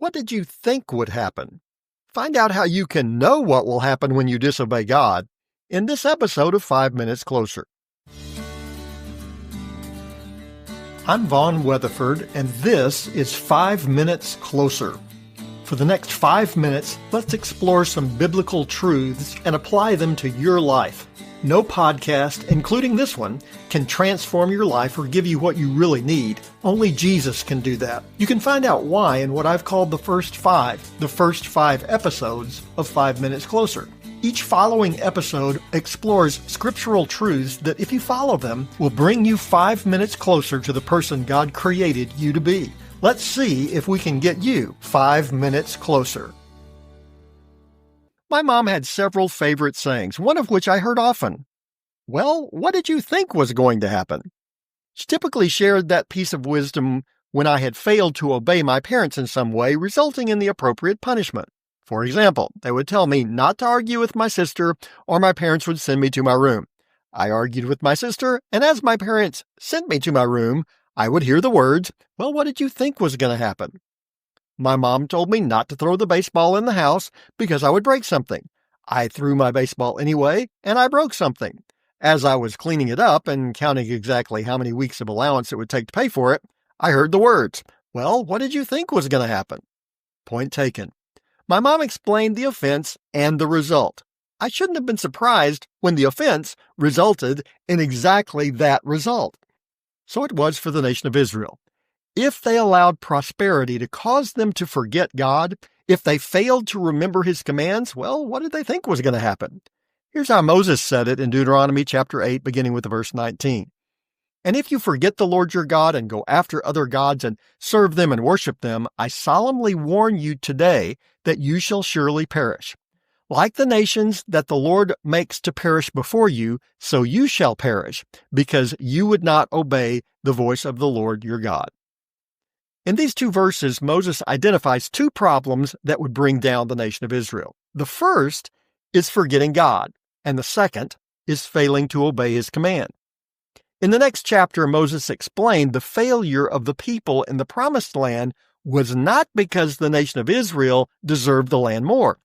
What did you think would happen? Find out how you can know what will happen when you disobey God in this episode of 5 Minutes Closer. I'm Vaughn Weatherford, and this is 5 Minutes Closer. For the next 5 minutes, let's explore some biblical truths and apply them to your life. No podcast, including this one, can transform your life or give you what you really need. Only Jesus can do that. You can find out why in what I've called the first five episodes of 5 Minutes Closer. Each following episode explores scriptural truths that, if you follow them, will bring you 5 minutes closer to the person God created you to be. Let's see if we can get you 5 minutes closer. My mom had several favorite sayings, one of which I heard often. Well, what did you think was going to happen? She typically shared that piece of wisdom when I had failed to obey my parents in some way, resulting in the appropriate punishment. For example, they would tell me not to argue with my sister, or my parents would send me to my room. I argued with my sister, and as my parents sent me to my room, I would hear the words, "Well, what did you think was going to happen?" My mom told me not to throw the baseball in the house because I would break something. I threw my baseball anyway, and I broke something. As I was cleaning it up and counting exactly how many weeks of allowance it would take to pay for it, I heard the words, "Well, what did you think was going to happen?" Point taken. My mom explained the offense and the result. I shouldn't have been surprised when the offense resulted in exactly that result. So it was for the nation of Israel. If they allowed prosperity to cause them to forget God, if they failed to remember His commands, well, what did they think was going to happen? Here's how Moses said it in Deuteronomy chapter 8, beginning with verse 19. "And if you forget the Lord your God and go after other gods and serve them and worship them, I solemnly warn you today that you shall surely perish. Like the nations that the Lord makes to perish before you, so you shall perish, because you would not obey the voice of the Lord your God." In these two verses, Moses identifies two problems that would bring down the nation of Israel. The first is forgetting God, and the second is failing to obey His command. In the next chapter, Moses explained the failure of the people in the Promised Land was not because the nation of Israel deserved the land more.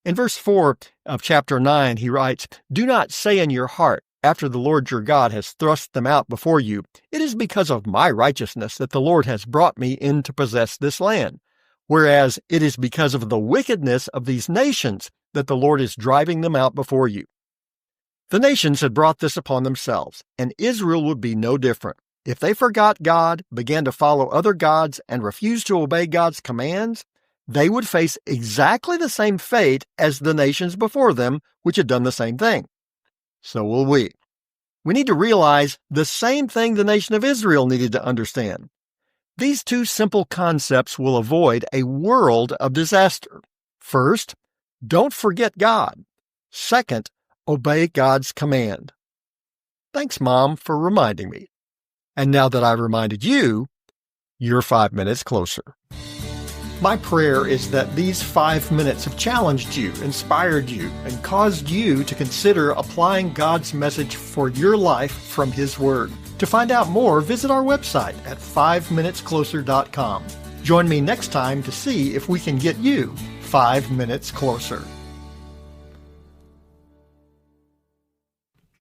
In verse 4 of chapter 9, he writes, "Do not say in your heart, after the Lord your God has thrust them out before you, it is because of my righteousness that the Lord has brought me in to possess this land. Whereas it is because of the wickedness of these nations that the Lord is driving them out before you." The nations had brought this upon themselves, and Israel would be no different. If they forgot God, began to follow other gods, and refused to obey God's commands, they would face exactly the same fate as the nations before them, which had done the same thing. So will we. We need to realize the same thing the nation of Israel needed to understand. These two simple concepts will avoid a world of disaster. First, don't forget God. Second, obey God's command. Thanks, Mom, for reminding me. And now that I've reminded you, you're 5 minutes closer. My prayer is that these 5 minutes have challenged you, inspired you, and caused you to consider applying God's message for your life from His Word. To find out more, visit our website at 5minutescloser.com. Join me next time to see if we can get you 5 minutes closer.